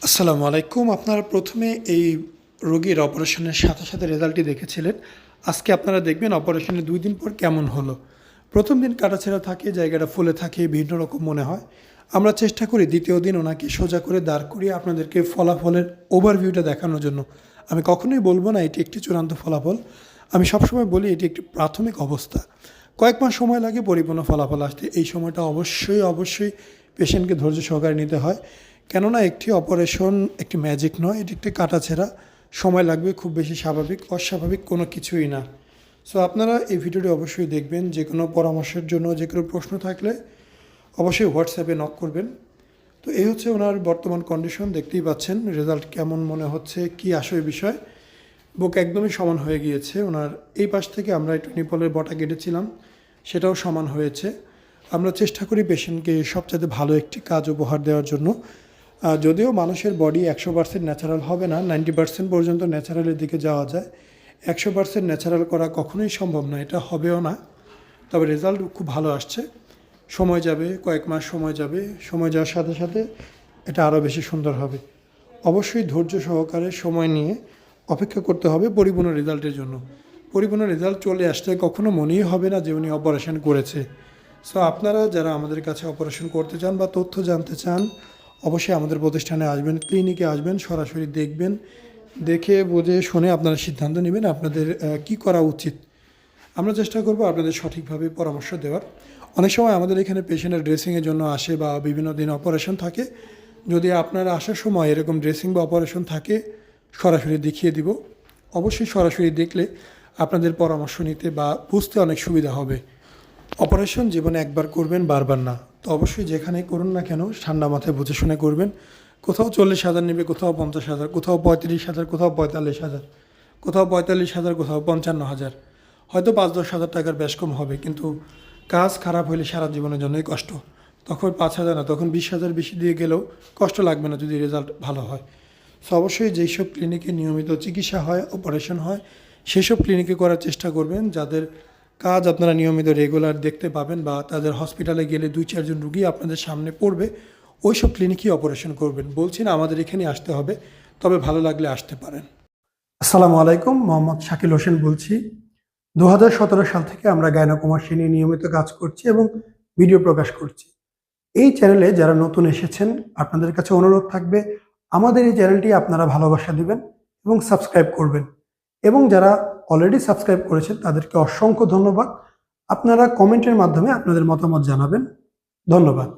আসসালামু আলাইকুম। আপনারা প্রথমে এই রোগীর অপারেশনের সাথে রেজাল্টটি দেখেছিলেন। আজকে আপনারা দেখবেন অপারেশনের ২ দিন পর কেমন হলো। ১ম দিন কাটাছেঁড়া থাকে, জায়গাটা ফুলে থাকে, বিভিন্ন রকম মনে হয়। আমরা চেষ্টা করি ২য় দিন ওনাকে সোজা করে দাঁড় করিয়ে আপনাদেরকে ফলাফলের ওভারভিউটা দেখানোর জন্য। আমি কখনোই বলব না এটি একটি চূড়ান্ত ফলাফল। আমি সবসময় বলি এটি একটি প্রাথমিক অবস্থা। কয়েক মাস সময় লাগে পরিপূর্ণ ফলাফল আসতে। এই সময়টা অবশ্যই পেশেন্টকে ধৈর্য সহকারে নিতে হয়। কেননা একটি অপারেশন একটি ম্যাজিক নয়, এটি একটি কাটাছেঁড়া। সময় লাগবে, খুব বেশি স্বাভাবিক, অস্বাভাবিক কোনো কিছুই না। সো আপনারা এই ভিডিওটি অবশ্যই দেখবেন। যে কোনো পরামর্শের জন্য যে কোনো প্রশ্ন থাকলে অবশ্যই হোয়াটসঅ্যাপে নক করবেন। তো এই হচ্ছে ওনার বর্তমান কন্ডিশন, দেখতেই পাচ্ছেন রেজাল্ট কেমন মনে হচ্ছে, কি আসলে বিষয়। বুক একদমই সমান হয়ে গিয়েছে ওনার। এই পাশ থেকে আমরা একটু নিপলের বটা কেটেছিলাম, সেটাও সমান হয়েছে। আমরা চেষ্টা করি পেশেন্টকে সবচাইতে ভালো একটি কাজ উপহার দেওয়ার জন্য। যদিও মানুষের বডি ১০০% ন্যাচারাল হবে না, 90% পর্যন্ত ন্যাচারালের দিকে যাওয়া যায়। ১০০% ন্যাচারাল করা কখনোই সম্ভব না, এটা হবেও না। তবে রেজাল্ট খুব ভালো আসছে। সময় যাবে, কয়েক মাস সময় যাবে, সময় যাওয়ার সাথে এটা আরও বেশি সুন্দর হবে। অবশ্যই ধৈর্য সহকারে সময় নিয়ে অপেক্ষা করতে হবে পরিপূর্ণ রেজাল্টের জন্য। পরিপূর্ণ রেজাল্ট চলে আসলে কখনো মনেই হবে না যে উনি অপারেশন করেছে। সো আপনারা যারা আমাদের কাছে অপারেশন করতে চান বা তথ্য জানতে চান, অবশ্যই আমাদের প্রতিষ্ঠানে আসবেন, ক্লিনিকে আসবেন, সরাসরি দেখবেন। দেখে বুঝে শুনে আপনারা সিদ্ধান্ত নেবেন আপনাদের কী করা উচিত। আমরা চেষ্টা করব আপনাদের সঠিকভাবে পরামর্শ দেওয়ার। অনেক সময় আমাদের এখানে পেশেন্টের ড্রেসিংয়ের জন্য আসে বা বিভিন্ন দিন অপারেশন থাকে। যদি আপনারা আসার সময় এরকম ড্রেসিং বা অপারেশন থাকে, সরাসরি দেখিয়ে দিব। অবশ্যই সরাসরি দেখলে আপনাদের পরামর্শ নিতে বা বুঝতে অনেক সুবিধা হবে। অপারেশন জীবনে একবার করবেন, বারবার না। তো অবশ্যই যেখানেই করুন না কেন ঠান্ডা মাথায় বুঝে শুনে করবেন। কোথাও ৪০,০০০ নেবে, কোথাও ৫০,০০০, কোথাও ৩৫,০০০, কোথাও ৪৫,০০০, কোথাও ৪৫,০০০, কোথাও ৫৫,০০০। হয়তো ৫-১০,০০০ টাকার বেশ কম হবে, কিন্তু কাজ খারাপ হলে সারা জীবনের জন্যই কষ্ট। তখন ৫,০০০ না, তখন ২০,০০০ বেশি দিয়ে গেলেও কষ্ট লাগবে না যদি রেজাল্ট ভালো হয়। সো অবশ্যই যেইসব ক্লিনিকে নিয়মিত চিকিৎসা হয়, অপারেশন হয়, সেসব ক্লিনিকে করার চেষ্টা করবেন যাদের কাজ আপনারা নিয়মিত রেগুলার দেখতে পাবেন, বা তাদের হসপিটালে গেলে ২-৪ জন রুগী আপনাদের সামনে পড়বে, ওইসব ক্লিনিকই অপারেশন করবেন। বলছি না আমাদের এখানে আসতে হবে, তবে ভালো লাগলে আসতে পারেন। আসসালামু আলাইকুম, মোহাম্মদ শাকিল হোসেন বলছি। ২০১৭ সাল থেকে আমরা গাইনোকমার্সি নিয়ে নিয়মিত কাজ করছি এবং ভিডিও প্রকাশ করছি। এই চ্যানেলে যারা নতুন এসেছেন, আপনাদের কাছে অনুরোধ থাকবে আমাদের এই চ্যানেলটি আপনারা ভালোবাসা দিবেন এবং সাবস্ক্রাইব করবেন। এবং যারা অলরেডি সাবস্ক্রাইব করেছেন তাদেরকে অসংখ্য ধন্যবাদ। আপনারা কমেন্টের মাধ্যমে আপনাদের মতামত জানাবেন। ধন্যবাদ।